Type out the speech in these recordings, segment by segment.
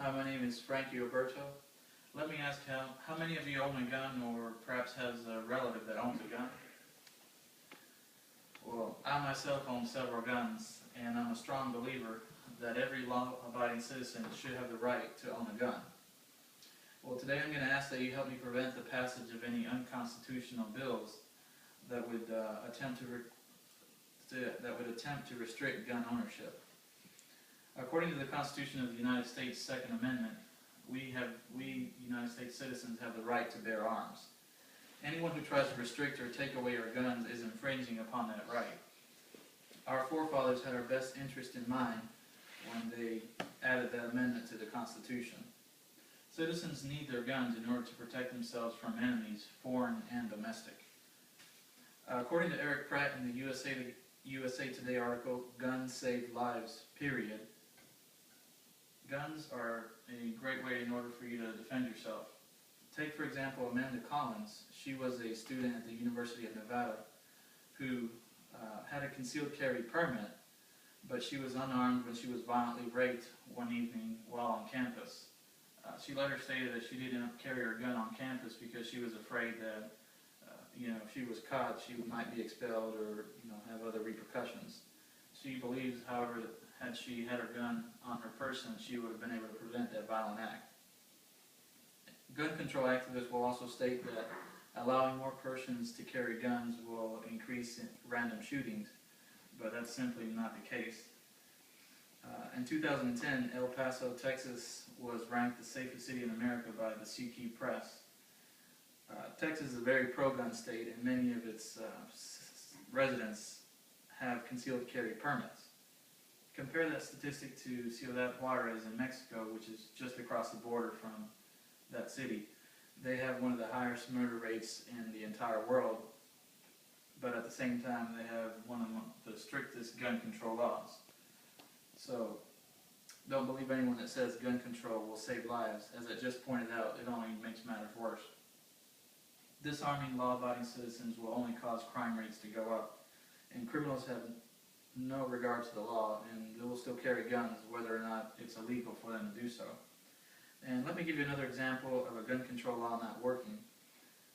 Hi, my name is Frankie Oberto. Let me ask how many of you own a gun or perhaps has a relative that owns a gun? Well, I myself own several guns, and I'm a strong believer that every law-abiding citizen should have the right to own a gun. Well, today I'm going to ask that you help me prevent the passage of any unconstitutional bills that would attempt to restrict gun ownership. According to the Constitution of the United States Second Amendment, we United States citizens have the right to bear arms. Anyone who tries to restrict or take away our guns is infringing upon that right. Our forefathers had our best interest in mind when they added that amendment to the Constitution. Citizens need their guns in order to protect themselves from enemies, foreign and domestic. According to Eric Pratt in the USA Today article, "Guns Save Lives, period," guns are a great way in order for you to defend yourself. Take, for example, Amanda Collins. She was a student at the University of Nevada who had a concealed carry permit, but she was unarmed when she was violently raped one evening while on campus. She later stated that she didn't carry her gun on campus because she was afraid that if she was caught, she might be expelled or have other repercussions. She believes, however, that had she had her gun on her person, she would have been able to prevent that violent act. Gun control activists will also state that allowing more persons to carry guns will increase random shootings, but that's simply not the case. In 2010, El Paso, Texas was ranked the safest city in America by the Spch Press. Texas is a very pro-gun state, and many of its residents have concealed carry permits. Compare that statistic to Ciudad Juarez in Mexico, which is just across the border from that city. They have one of the highest murder rates in the entire world, but at the same time they have one of the strictest gun control laws. So don't believe anyone that says gun control will save lives. As I just pointed out, it only makes matters worse. Disarming law-abiding citizens will only cause crime rates to go up, and criminals have no regard to the law, and they will still carry guns whether or not it's illegal for them to do so. And let me give you another example of a gun control law not working.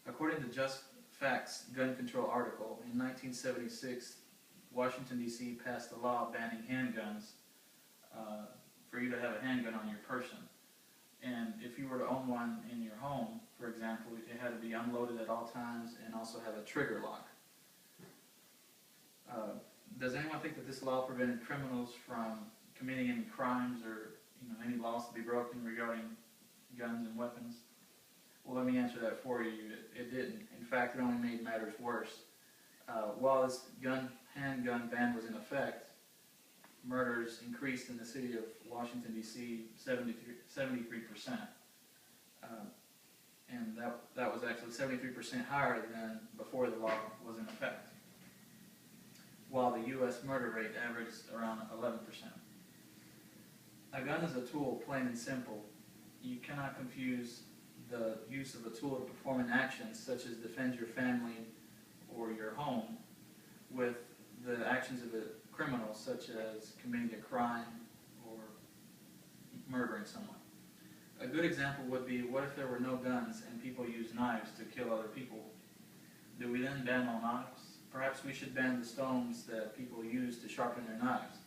According to Just Facts gun control article, in 1976, Washington, D.C. passed a law banning handguns for you to have a handgun on your person. And if you were to own one in your home, for example, it had to be unloaded at all times and also have a trigger lock. Does anyone think that this law prevented criminals from committing any crimes or any laws to be broken regarding guns and weapons? Well, let me answer that for you. It didn't. In fact, it only made matters worse. While this handgun ban was in effect, murders increased in the city of Washington, D.C. 73%. And that was actually 73% higher than before the law was in effect, while the U.S. murder rate averaged around 11%. A gun is a tool, plain and simple. You cannot confuse the use of a tool to perform an action such as defend your family or your home with the actions of a criminal such as committing a crime or murdering someone. A good example would be, what if there were no guns and people used knives to kill other people? Do we then ban all knives? Perhaps we should ban the stones that people use to sharpen their knives.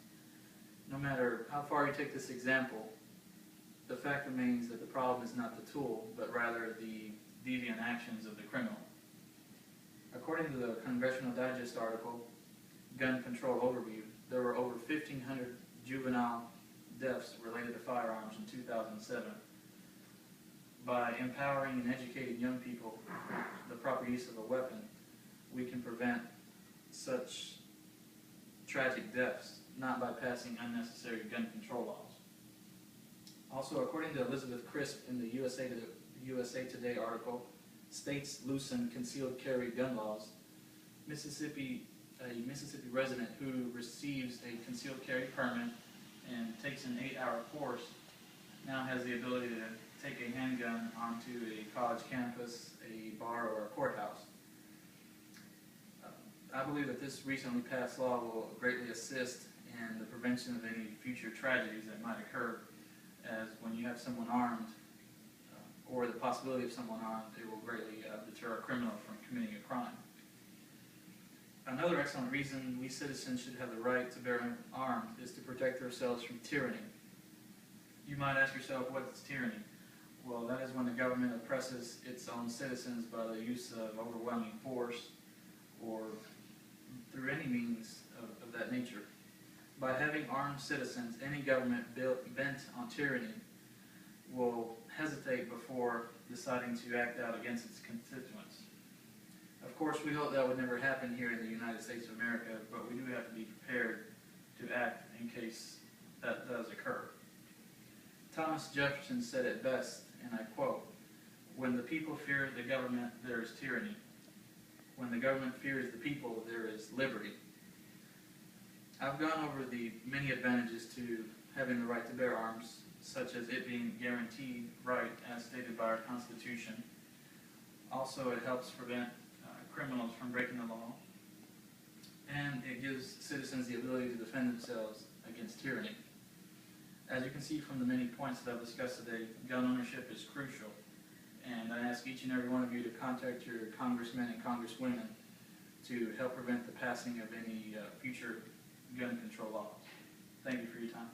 No matter how far you take this example, the fact remains that the problem is not the tool, but rather the deviant actions of the criminal. According to the Congressional Digest article, Gun Control Overview, there were over 1,500 juvenile deaths related to firearms in 2007. By empowering and educating young people the proper use of a weapon, we can prevent such tragic deaths, not by passing unnecessary gun control laws. Also, according to Elizabeth Crisp in the USA Today article, States Loosen Concealed Carry Gun Laws, a Mississippi resident who receives a concealed carry permit and takes an 8-hour course now has the ability to take a handgun onto a college campus, a bar, or a courthouse. I believe that this recently passed law will greatly assist in the prevention of any future tragedies that might occur as when you have someone armed, or the possibility of someone armed, it will greatly deter a criminal from committing a crime. Another excellent reason we citizens should have the right to bear arms is to protect ourselves from tyranny. You might ask yourself, what is tyranny? Well, that is when the government oppresses its own citizens by the use of overwhelming force or through any means of that nature. By having armed citizens, any government bent on tyranny will hesitate before deciding to act out against its constituents. Of course, we hope that would never happen here in the United States of America, but we do have to be prepared to act in case that does occur. Thomas Jefferson said it best, and I quote, "When the people fear the government, there is tyranny. When the government fears the people, there is liberty." I've gone over the many advantages to having the right to bear arms, such as it being guaranteed right as stated by our Constitution. Also, it helps prevent criminals from breaking the law, and it gives citizens the ability to defend themselves against tyranny. As you can see from the many points that I've discussed today, gun ownership is crucial, and I ask each and every one of you to contact your congressmen and congresswomen to help prevent the passing of any future gun control laws. Thank you for your time.